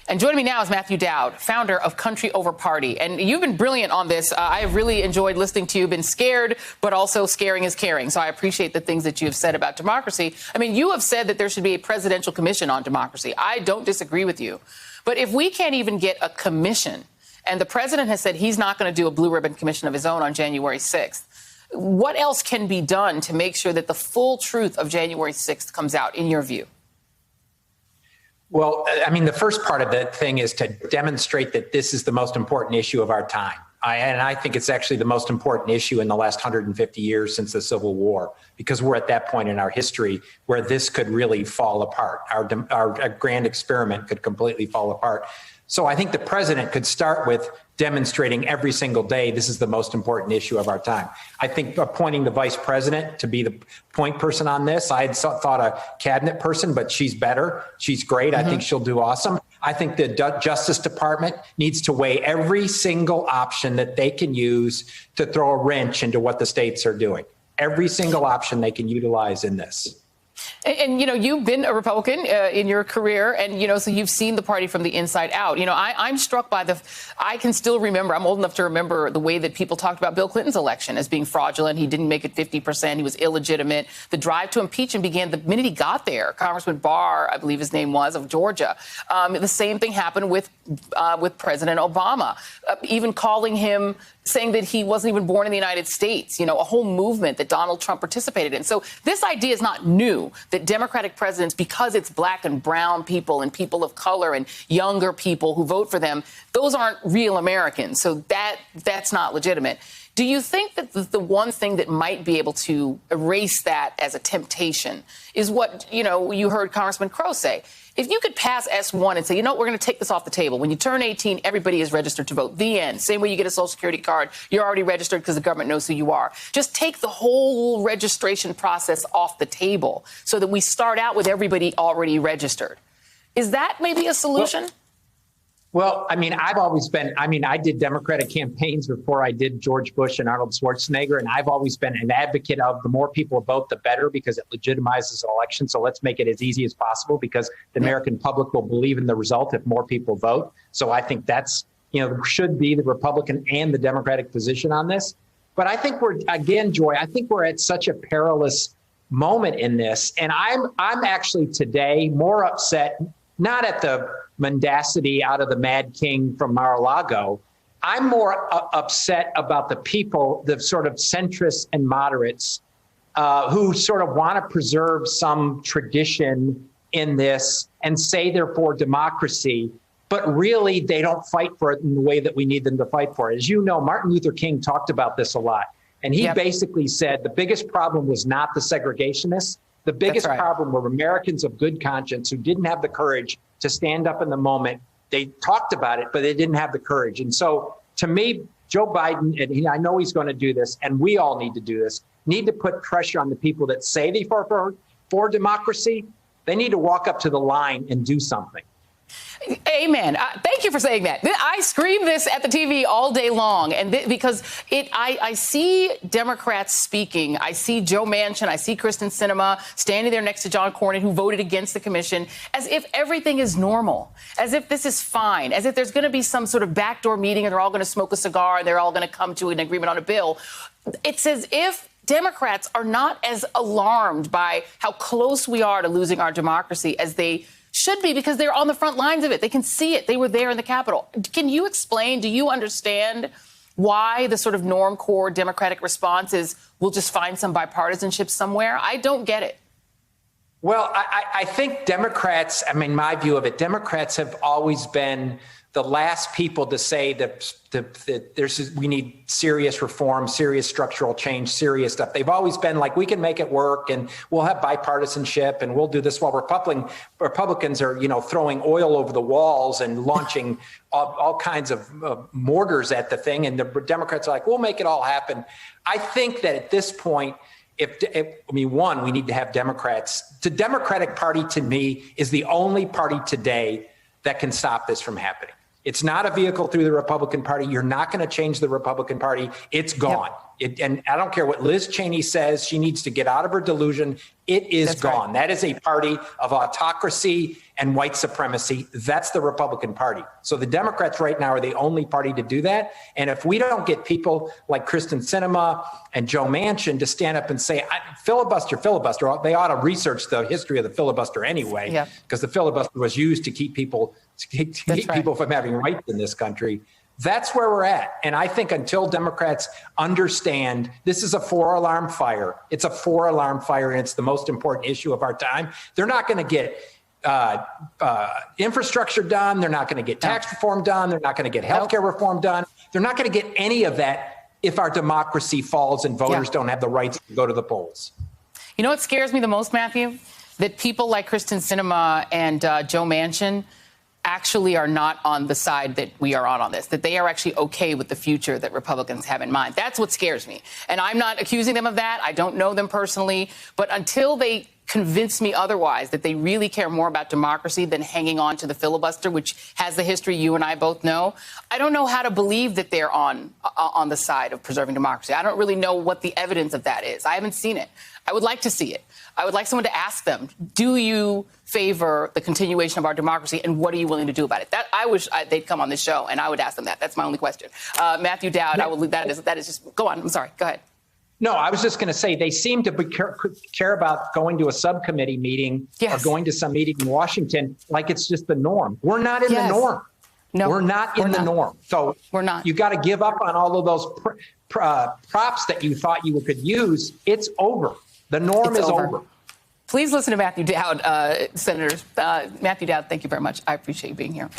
And joining me now is Matthew Dowd, founder of Country Over Party. And you've been brilliant on this. I have really enjoyed listening to you. Been scared, but also scaring is caring. So I appreciate the things that you have said about democracy. I mean, you have said that there should be a presidential commission on democracy. I don't disagree with you. But if we can't even get a commission, and the president has said he's not going to do a blue ribbon commission of his own on January 6th, what else can be done to make sure that the full truth of January 6th comes out, in your view? Well, I mean, the first part of the thing is to demonstrate that this is the most important issue of our time. And I think it's actually the most important issue in the last 150 years since the Civil War, because we're at that point in our history where this could really fall apart. Our grand experiment could completely fall apart. So I think the president could start with demonstrating every single day this is the most important issue of our time. I think appointing the vice president to be the point person on this, I had thought a cabinet person, but she's better. She's great. I think she'll do awesome. I think the Justice Department needs to weigh every single option that they can use to throw a wrench into what the states are doing. Every single option they can utilize in this. And, you know, you've been a Republican in your career, and, you know, so you've seen the party from the inside out. You know, I'm struck by I can still remember, I'm old enough to remember the way that people talked about Bill Clinton's election as being fraudulent. He didn't make it 50%. He was illegitimate. The drive to impeach him began the minute he got there. Congressman Barr, I believe his name was, of Georgia. The same thing happened with President Obama, even calling him, saying that he wasn't even born in the United States, you know, a whole movement that Donald Trump participated in. So this idea is not new, that Democratic presidents, because it's black and brown people and people of color and younger people who vote for them, those aren't real Americans. So that's not legitimate. Do you think that the one thing that might be able to erase that as a temptation is what, you know, you heard Congressman Crow say? If you could pass S1 and say, you know, we're going to take this off the table. When you turn 18, everybody is registered to vote. The end. Same way you get a Social Security card. You're already registered because the government knows who you are. Just take the whole registration process off the table so that we start out with everybody already registered. Is that maybe a solution? Well, I mean, I did Democratic campaigns before I did George Bush and Arnold Schwarzenegger, and I've always been an advocate of the more people vote, the better, because it legitimizes an election. So let's make it as easy as possible, because the American public will believe in the result if more people vote. So I think that's, you know, should be the Republican and the Democratic position on this. But I think Joy, I think we're at such a perilous moment in this. And I'm actually today more upset, not at the mendacity out of the Mad King from Mar-a-Lago. I'm more upset about the people, the sort of centrists and moderates who sort of want to preserve some tradition in this and say they're for democracy, but really they don't fight for it in the way that we need them to fight for it. As you know, Martin Luther King talked about this a lot. And he basically said the biggest problem was not the segregationists. The biggest problem were Americans of good conscience who didn't have the courage to stand up in the moment. They talked about it, but they didn't have the courage. And so to me, Joe Biden, and I know he's going to do this, and we all need to do this, need to put pressure on the people that say they for democracy. They need to walk up to the line and do something. Amen. Thank you for saying that. I scream this at the TV all day long, and because I see Democrats speaking. I see Joe Manchin. I see Kristen Sinema standing there next to John Cornyn, who voted against the commission, as if everything is normal, as if this is fine, as if there's going to be some sort of backdoor meeting and they're all going to smoke a cigar and they're all going to come to an agreement on a bill. It's as if Democrats are not as alarmed by how close we are to losing our democracy as they should be, because they're on the front lines of it. They can see it. They were there in the Capitol. Can you explain, do you understand why the sort of norm core Democratic response is we'll just find some bipartisanship somewhere? I don't get it. Well, I think Democrats, I mean, my view of it, Democrats have always been the last people to say that we need serious reform, serious structural change, serious stuff. They've always been like, we can make it work and we'll have bipartisanship and we'll do this, while Republicans are, you know, throwing oil over the walls and launching all kinds of mortars at the thing. And the Democrats are like, we'll make it all happen. I think that at this point, we need to have Democrats. The Democratic Party, to me, is the only party today that can stop this from happening. It's not a vehicle through the Republican Party. You're not going to change the Republican Party. It's gone. And I don't care what Liz Cheney says. She needs to get out of her delusion. It is gone. Right. That is a party of autocracy and white supremacy. That's the Republican Party. So the Democrats right now are the only party to do that. And if we don't get people like Kristen Sinema and Joe Manchin to stand up and say, filibuster, they ought to research the history of the filibuster anyway, because the filibuster was used to keep people people from having rights in this country. That's where we're at. And I think until Democrats understand this is a 4-alarm fire, it's a 4-alarm fire, and it's the most important issue of our time, they're not going to get infrastructure done. They're not going to get tax reform done. They're not going to get healthcare reform done. They're not going to get any of that if our democracy falls and voters don't have the rights to go to the polls. You know what scares me the most, Matthew? That people like Kristen Sinema and Joe Manchin actually are not on the side that we are on this, that they are actually okay with the future that Republicans have in mind. That's what scares me. And I'm not accusing them of that. I don't know them personally. But until they convince me otherwise, that they really care more about democracy than hanging on to the filibuster, which has the history you and I both know, I don't know how to believe that they're on the side of preserving democracy. I don't really know what the evidence of that is. I haven't seen it. I would like to see it. I would like someone to ask them, do you favor the continuation of our democracy, and what are you willing to do about it? That I wish they'd come on this show, and I would ask them that. That's my only question. Matthew Dowd, I will leave that is just, go on. I'm sorry. Go ahead. No, I was just going to say they seem to care about going to a subcommittee meeting or going to some meeting in Washington like it's just the norm. We're not in the norm. No, we're not in the norm. So we're not. You got to give up on all of those props that you thought you could use. It's over. The norm is over. Please listen to Matthew Dowd, Senators. Matthew Dowd, thank you very much. I appreciate you being here.